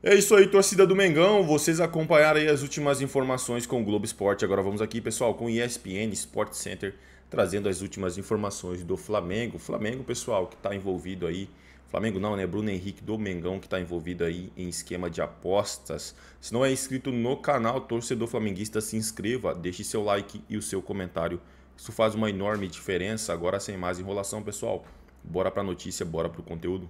É isso aí, torcida do Mengão. Vocês acompanharam aí as últimas informações com o Globo Esporte. Agora vamos aqui, pessoal, com o ESPN Sport Center, trazendo as últimas informações do Flamengo. Flamengo, pessoal, que está envolvido aí. Flamengo não, né? Bruno Henrique do Mengão, que está envolvido aí em esquema de apostas. Se não é inscrito no canal, torcedor flamenguista, se inscreva, deixe seu like e o seu comentário. Isso faz uma enorme diferença. Agora, sem mais enrolação, pessoal, bora para a notícia, bora para o conteúdo.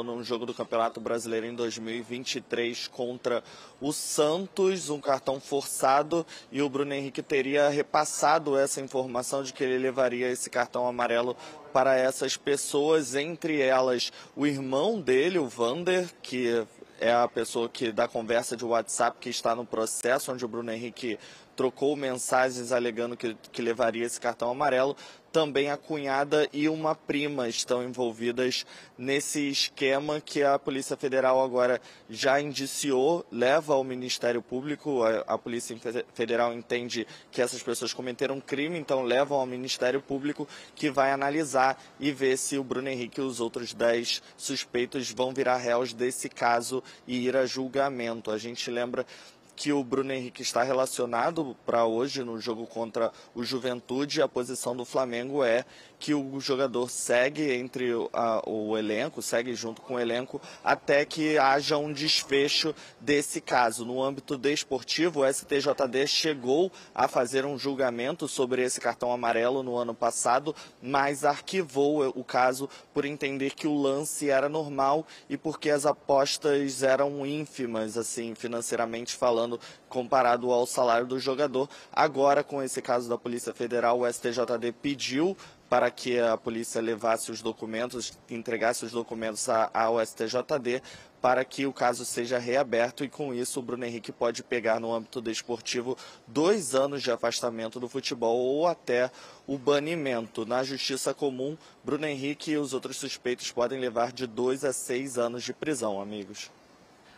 Num jogo do Campeonato Brasileiro em 2023 contra o Santos, um cartão forçado, e o Bruno Henrique teria repassado essa informação de que ele levaria esse cartão amarelo para essas pessoas, entre elas o irmão dele, o Vander, que é a pessoa que da conversa de WhatsApp que está no processo, onde o Bruno Henrique trocou mensagens alegando que levaria esse cartão amarelo. Também a cunhada e uma prima estão envolvidas nesse esquema que a Polícia Federal agora já indiciou, leva ao Ministério Público. A Polícia Federal entende que essas pessoas cometeram um crime, então levam ao Ministério Público, que vai analisar e ver se o Bruno Henrique e os outros 10 suspeitos vão virar réus desse caso e ir a julgamento. A gente lembra que o Bruno Henrique está relacionado para hoje no jogo contra o Juventude. A posição do Flamengo é que o jogador segue entre o elenco, segue junto com o elenco, até que haja um desfecho desse caso. No âmbito desportivo, o STJD chegou a fazer um julgamento sobre esse cartão amarelo no ano passado, mas arquivou o caso por entender que o lance era normal e porque as apostas eram ínfimas, assim, financeiramente falando, comparado ao salário do jogador. Agora, com esse caso da Polícia Federal, o STJD pediu para que a polícia levasse os documentos, entregasse os documentos ao STJD, para que o caso seja reaberto, e com isso o Bruno Henrique pode pegar no âmbito desportivo 2 anos de afastamento do futebol ou até o banimento. Na justiça comum, Bruno Henrique e os outros suspeitos podem levar de 2 a 6 anos de prisão, amigos.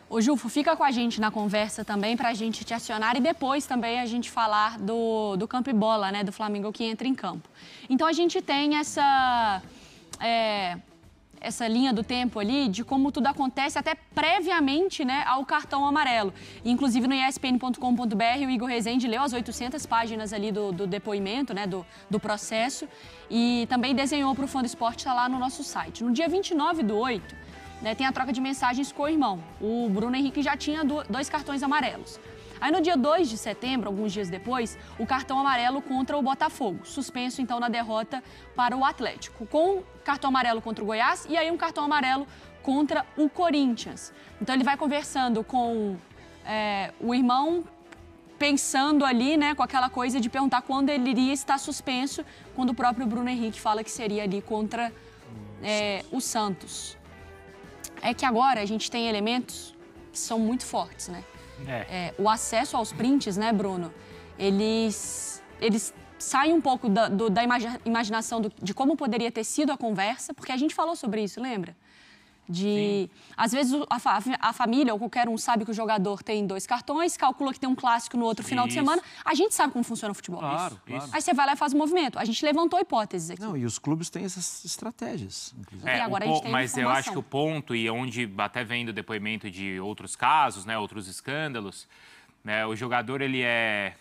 Ô, Jufo, fica com a gente na conversa também para a gente te acionar e depois também a gente falar do campo e bola, né, do Flamengo que entra em campo. Então a gente tem essa linha do tempo ali de como tudo acontece até previamente, né, ao cartão amarelo. Inclusive no espn.com.br o Igor Rezende leu as 800 páginas ali do depoimento, né, do processo, e também desenhou para o Fã do Esporte, está lá no nosso site. No dia 29/8, né, tem a troca de mensagens com o irmão. O Bruno Henrique já tinha 2 cartões amarelos. Aí no dia 2 de setembro, alguns dias depois, o cartão amarelo contra o Botafogo, suspenso então na derrota para o Atlético, com cartão amarelo contra o Goiás e aí um cartão amarelo contra o Corinthians. Então ele vai conversando com o irmão, pensando ali, né, com aquela coisa de perguntar quando ele iria estar suspenso, quando o próprio Bruno Henrique fala que seria ali contra o Santos. É que agora a gente tem elementos que são muito fortes, né? O acesso aos prints, né, Bruno? Eles saem um pouco da imaginação de como poderia ter sido a conversa, porque a gente falou sobre isso, lembra? Às vezes a família ou qualquer um sabe que o jogador tem 2 cartões, calcula que tem um clássico no outro final de semana. A gente sabe como funciona o futebol. Claro. Aí você vai lá e faz o movimento. A gente levantou hipóteses aqui. Não, e os clubes têm essas estratégias, inclusive. E agora a gente tem mas eu acho que o ponto, e onde até vem do depoimento de outros casos, né, outros escândalos, né, o jogador ele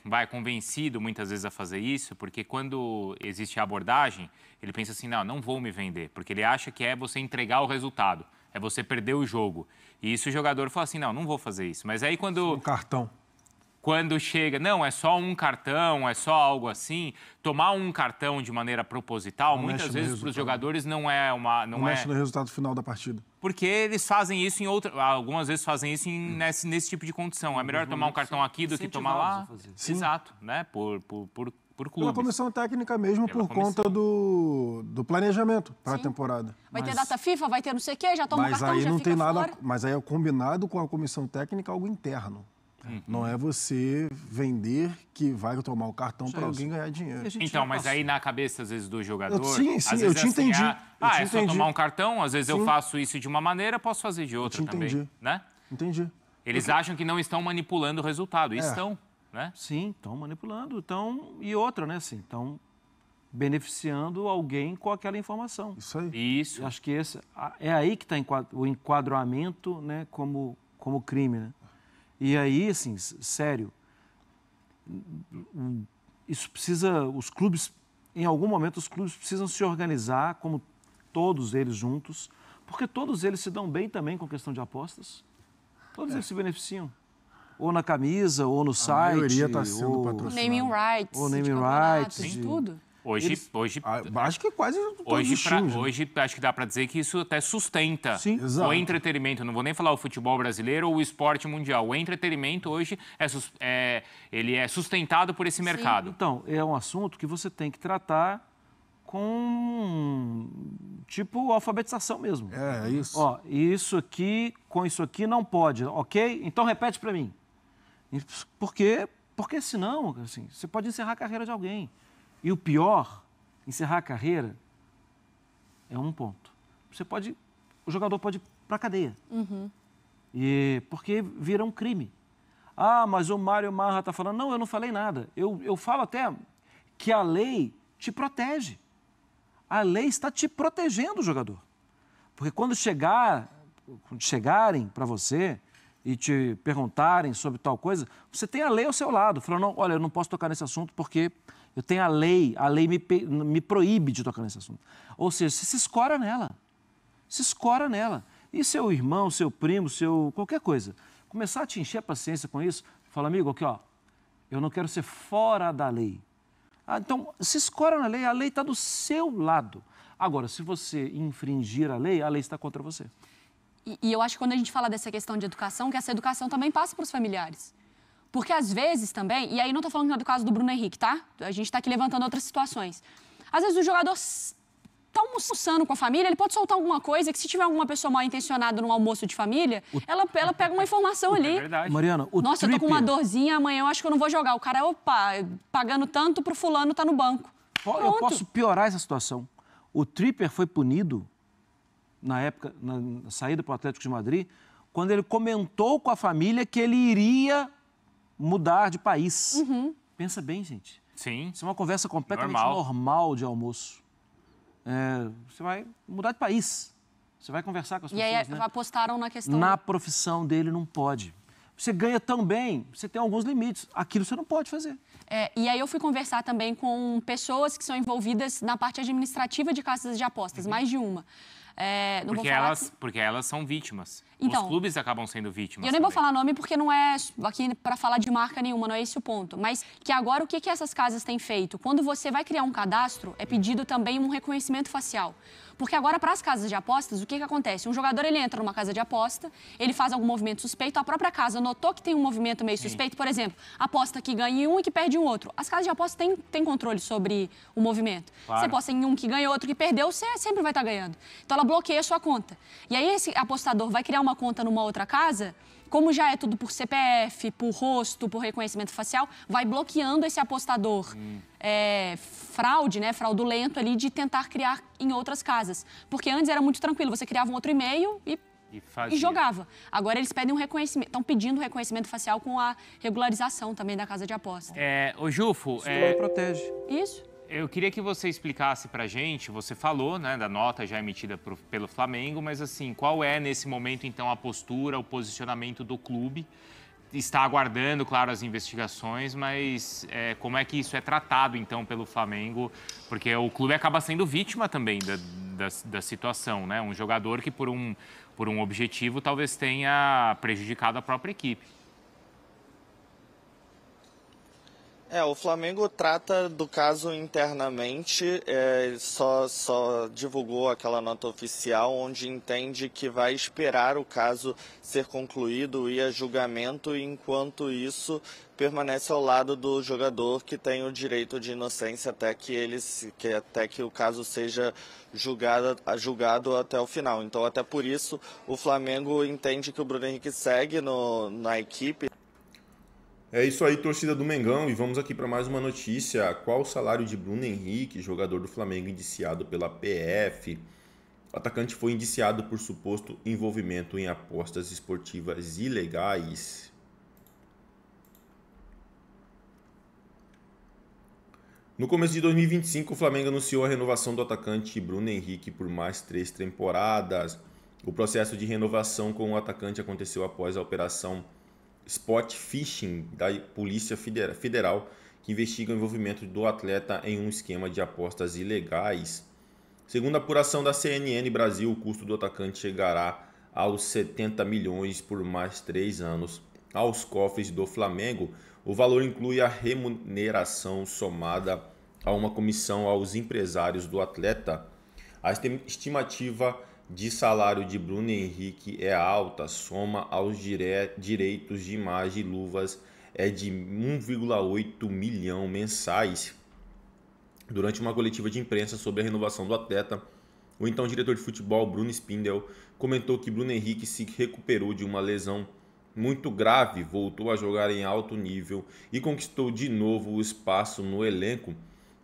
vai convencido muitas vezes a fazer isso, porque quando existe a abordagem, ele pensa assim, não vou me vender, porque ele acha que é você entregar o resultado, é você perder o jogo. E isso o jogador fala assim, não vou fazer isso. Mas aí quando... Um cartão. Quando chega, não, é só um cartão, é só algo assim, tomar um cartão de maneira proposital, muitas vezes para os jogadores não mexe no resultado final da partida. Porque eles fazem isso algumas vezes fazem isso nesse tipo de condição. É melhor tomar um cartão aqui do que tomar lá. Exato, né? Por clubes. Pela comissão técnica mesmo, conta do planejamento para a temporada. Vai ter data FIFA, vai ter não sei o quê, já toma um cartão, aí já não fica tem nada, fora. mas aí é combinado com a comissão técnica algo interno. Não é você vender que vai tomar o cartão para alguém ganhar dinheiro. Então, mas aí na cabeça, às vezes, do jogador... Sim, às vezes eu te entendi. É só tomar um cartão, às vezes eu faço isso de uma maneira, posso fazer de outra também. Né? Entendi. Eles acham que não estão manipulando o resultado, e estão, né? Sim, estão manipulando, e outra, né, assim, estão beneficiando alguém com aquela informação. Isso aí. Isso. Eu acho que é aí que está o enquadramento, né, como crime, né? E aí, assim, sério, isso precisa, os clubes, em algum momento, os clubes precisam se organizar, como todos eles juntos, porque todos eles se dão bem também com questão de apostas. Todos eles se beneficiam. Ou na camisa, ou no site. A maioria está sendo ou patrocinada. Naming rights. Ou naming de campeonatos, rights, de tudo. Hoje, Acho que quase todos os times. hoje acho que dá para dizer que isso até sustenta Sim, exato. o entretenimento. Não vou nem falar o futebol brasileiro ou o esporte mundial. O entretenimento hoje ele é sustentado por esse mercado. Então, é um assunto que você tem que tratar com, tipo, alfabetização mesmo. É isso. Ó, isso aqui, com isso aqui não pode, ok? Então repete para mim. Porque senão, assim, você pode encerrar a carreira de alguém. E o pior, encerrar a carreira é um ponto. O jogador pode ir para a cadeia. Porque vira um crime. Ah, mas o Mário Marra está falando. Não, eu não falei nada. Eu falo até que a lei te protege. A lei está te protegendo o jogador. Porque quando chegarem para você e te perguntarem sobre tal coisa, você tem a lei ao seu lado. Falando, não, olha, eu não posso tocar nesse assunto porque eu tenho a lei me proíbe de tocar nesse assunto. Ou seja, você se escora nela. Se escora nela. E seu irmão, seu primo, qualquer coisa, começar a te encher a paciência com isso, fala, amigo, aqui, ó, eu não quero ser fora da lei. Ah, então, se escora na lei, a lei está do seu lado. Agora, se você infringir a lei está contra você. E eu acho que quando a gente fala dessa questão de educação, que essa educação também passa para os familiares. Porque às vezes também, e aí não estou falando do caso do Bruno Henrique, tá? A gente está aqui levantando outras situações. Às vezes o jogador está almoçando com a família, ele pode soltar alguma coisa que se tiver alguma pessoa mal intencionada num almoço de família, ela pega uma informação ali. É verdade. Mariana, Nossa, eu tô com uma dorzinha, amanhã eu acho que eu não vou jogar. O cara, opa, pagando tanto pro fulano tá no banco. Eu Pronto. posso piorar essa situação. O Tripper foi punido, na época, na saída para o Atlético de Madrid, quando ele comentou com a família que ele iria mudar de país. Pensa bem, gente. Sim. Isso é uma conversa completamente normal de almoço. Você vai mudar de país. Você vai conversar com as pessoas, E aí né? apostaram na questão... Na profissão dele não pode. Você ganha tão bem, você tem alguns limites. Aquilo você não pode fazer. E aí eu fui conversar também com pessoas que são envolvidas na parte administrativa de casas de apostas, mais de uma. Não vou falar Porque elas são vítimas. Então, os clubes acabam sendo vítimas. Eu nem vou também. falar nome porque não é aqui para falar de marca nenhuma, não é esse o ponto. Mas que agora o que essas casas têm feito? Quando você vai criar um cadastro, é pedido também um reconhecimento facial. Porque agora, para as casas de apostas, o que acontece? Um jogador, ele entra numa casa de aposta, ele faz algum movimento suspeito, a própria casa notou que tem um movimento meio suspeito, por exemplo, aposta que ganha em um e que perde em outro. As casas de aposta têm controle sobre o movimento. Claro. Você aposta em um que ganha, outro que perdeu, você sempre vai estar ganhando. Então, ela bloqueia a sua conta. E aí, esse apostador vai criar uma conta numa outra casa, como já é tudo por CPF, por rosto, por reconhecimento facial, vai bloqueando esse apostador fraudulento ali de tentar criar em outras casas. Porque antes era muito tranquilo, você criava um outro e-mail e jogava. Agora eles pedem um reconhecimento, estão pedindo reconhecimento facial com a regularização também da casa de aposta. Ô, Jufo, Isso protege. Isso. eu queria que você explicasse pra gente, você falou, né, da nota já emitida pelo Flamengo, mas assim, qual é nesse momento então a postura, o posicionamento do clube? Está aguardando, claro, as investigações, mas como é que isso é tratado, então, pelo Flamengo? Porque o clube acaba sendo vítima também da situação, né? Um jogador que, por um objetivo, talvez tenha prejudicado a própria equipe. O Flamengo trata do caso internamente, só divulgou aquela nota oficial onde entende que vai esperar o caso ser concluído e a julgamento, e enquanto isso permanece ao lado do jogador que tem o direito de inocência até que o caso seja julgado até o final. Então, até por isso, o Flamengo entende que o Bruno Henrique segue na equipe. É isso aí, torcida do Mengão, e vamos aqui para mais uma notícia. Qual o salário de Bruno Henrique, jogador do Flamengo indiciado pela PF? O atacante foi indiciado por suposto envolvimento em apostas esportivas ilegais. No começo de 2025, o Flamengo anunciou a renovação do atacante Bruno Henrique por mais 3 temporadas. O processo de renovação com o atacante aconteceu após a operação Spot Fishing da Polícia Federal, que investiga o envolvimento do atleta em um esquema de apostas ilegais. Segundo a apuração da CNN Brasil, o custo do atacante chegará aos 70 milhões por mais 3 anos aos cofres do Flamengo. O valor inclui a remuneração somada a uma comissão aos empresários do atleta. A estimativa de salário de Bruno Henrique é alta, soma aos direitos de imagem e luvas é de 1,8 milhão mensais. Durante uma coletiva de imprensa sobre a renovação do atleta, o então diretor de futebol, Bruno Spindel, comentou que Bruno Henrique se recuperou de uma lesão muito grave, voltou a jogar em alto nível e conquistou de novo o espaço no elenco.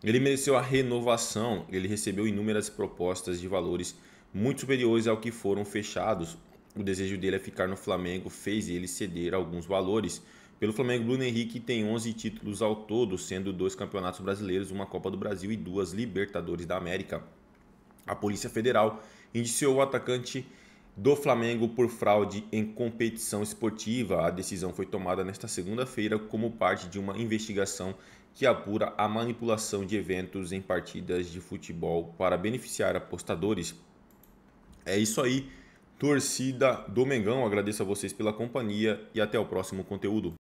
Ele mereceu a renovação, ele recebeu inúmeras propostas de valores muito superiores ao que foram fechados. O desejo dele é ficar no Flamengo fez ele ceder alguns valores. Pelo Flamengo, Bruno Henrique tem 11 títulos ao todo, sendo 2 campeonatos brasileiros, uma Copa do Brasil e 2 Libertadores da América. A Polícia Federal indiciou o atacante do Flamengo por fraude em competição esportiva. A decisão foi tomada nesta segunda-feira como parte de uma investigação que apura a manipulação de eventos em partidas de futebol para beneficiar apostadores. É isso aí, torcida do Mengão. Agradeço a vocês pela companhia e até o próximo conteúdo.